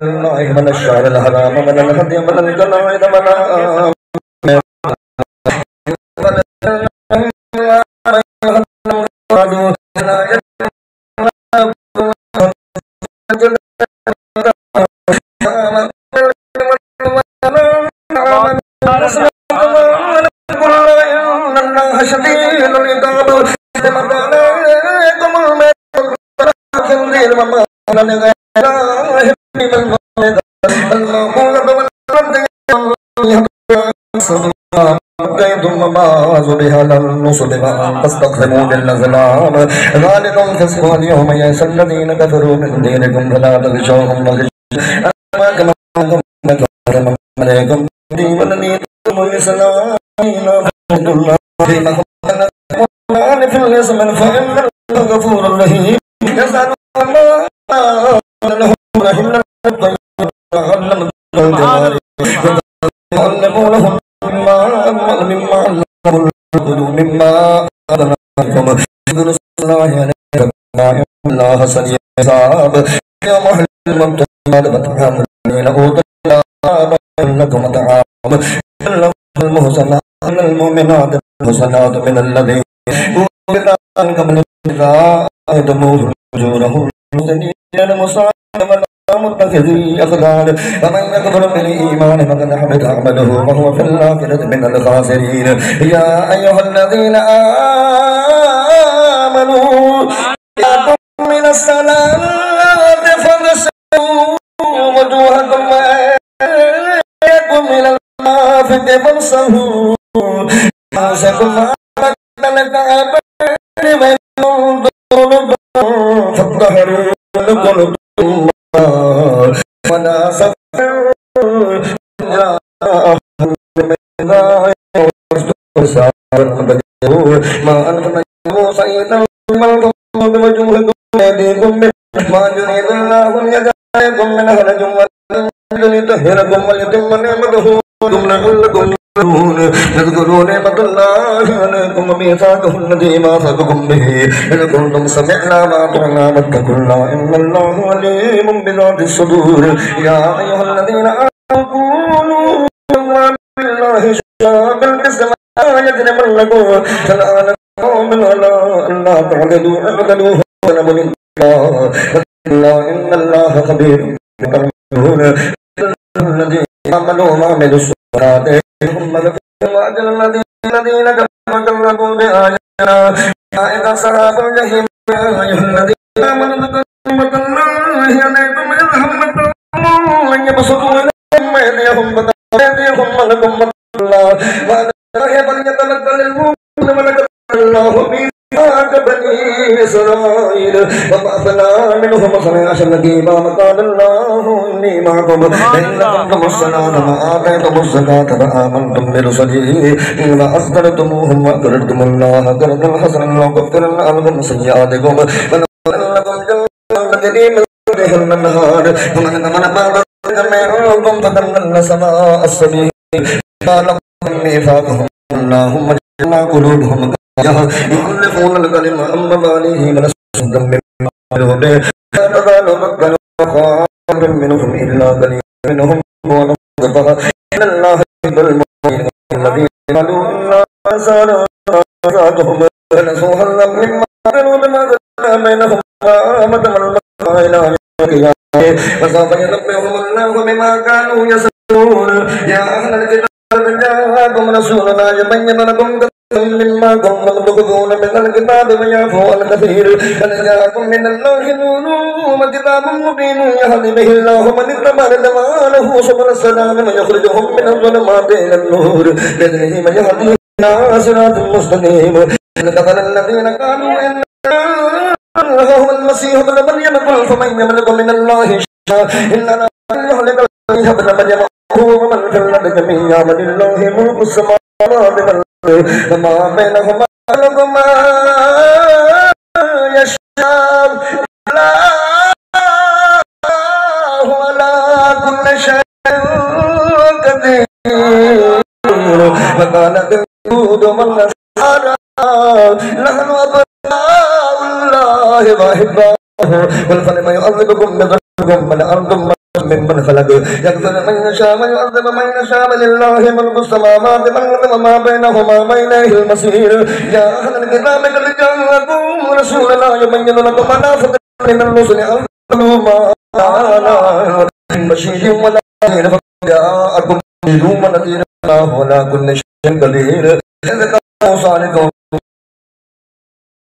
الله من الشهر الحرام من الهدي من القلائد من تستقسمون الأزلام ذلكم فسق اليوم يئس الذين كفروا من دينكم فلا تغشوهم وغشوا عليكم دين الإسلام في الاسم فإن الغفور الرحيم يسأل الله لهم رحمنا يعلمونهم مما مما أدناكم يقول الله عليكم الله سريع الحساب يا محل الممتنات فتحملين أوت الله لكم تعام المحسنات المؤمنات المحسنات من الذين أوتوا قبل آيتموه أجورهم سنين المصائب متخذي أخدان فمن يكفر بالإيمان فقد حبط عمله وهو في الآخرة من الخاسرين يا أيها الذين آمنوا قوموا من الصلاة فاغسلوا وجوهكم وأيديكم إلى المرافق فامسحوا رؤوسكم وأرجلكم إلى الكعبين فاطهروا لكم ولا سفر ما أنتم سيدا ملكم بوجوهكم وأيديكم ما يريد الله يجعلكم من أهل ليطهركم وليتم نعمته لعلكم تذكروا نعمة الله عليكم وميثاقه الذي واثقكم به إن كنتم سمعنا وأطعنا واتقوا الله إن الله عليم بذات الصدور يا أيها الذين آمنوا قولوا بالله شهادة بالقسط لا يجرمنكم شنآن قوم على أن لا تعدلوا اعدلوا هو أقرب للتقوى إن الله خبير بما تعملون الذين آمنوا وعملوا الصالحات هم مغفرة وأجر الذين كفروا بآياتنا أولئك أصحاب الجحيم يا أيها الذين آمنوا اذكروا نعمة الله عليكم إذ همت قوم أن يبسطوا إليكم أيديهم فتقبلوا منكم الله وأن فليتذكر المؤمنون ولقد الله ميثاق بني إسرائيل وبعثنا منهم 12 نقيبا وقال الله إني معكم إن أقمتم الصلاة وآتيتم الزكاة وآمنتم برسلي وأصدرتموهم وأقرضتم الله قرضا حسنا وكفرنا عنكم سيئاتكم ونزل لكم جنات تجري من تحتها الأنهار ومن آمن منكم فدمرنا سماء السبيل قال ميثاقهم اللهم اجعلنا قلوبهم يحرفون الكلمة عن مواضعه ونسوا مما قالوا به لا تزال مكة وخائف منهم إلا قليل منهم ونصفها إن الله يحب المؤمنين الذين قالوا إنا أنصارهم ونسوا حظا مما قالوا بما ذكر بينهم وآمة والمكة إلى يوم القيامة وسوف ينبئهم الله بما كانوا يصنعون يا أهل الكتاب جاءكم رسولنا يبين لكم مما كنتم تخفون من الكتاب ويعفو عن كثير قد جاءكم من الله نور وكتاب مبين يهدي به الله من اتبع رضوانه سبل السلام ويخرجهم من الظلمات إلى النور بإذنه من يهدي إلى صراط مستقيم كفر الذين قالوا إن الله هو المسيح ابن مريم قل فمن يملك من الله شيئا إلا أن يهلك المسيح ابن مريم هو ومن في الأرض جميعا ولله ملك السماوات والأرض وما بينهما لكم ما يشاء الله على كل شيء قدير وكانت اليهود والنصارى نحن أبناء الله وأحباؤه قل فلم يعذبكم بذنوبكم بل أنتم ممن خلق يغفر من يشاء ويعذب من يشاء ولله ملك السماوات والأرض وما بينهما وإليه المصير يا أهل الكتاب قد جاءكم رسولنا يبين لكم منافق من الرسل أن تتبعوا ما أطعنا من بشير ونذير فقد جاءكم بشير ونذير الله على كل شيء قدير إذ قال موسى لقومه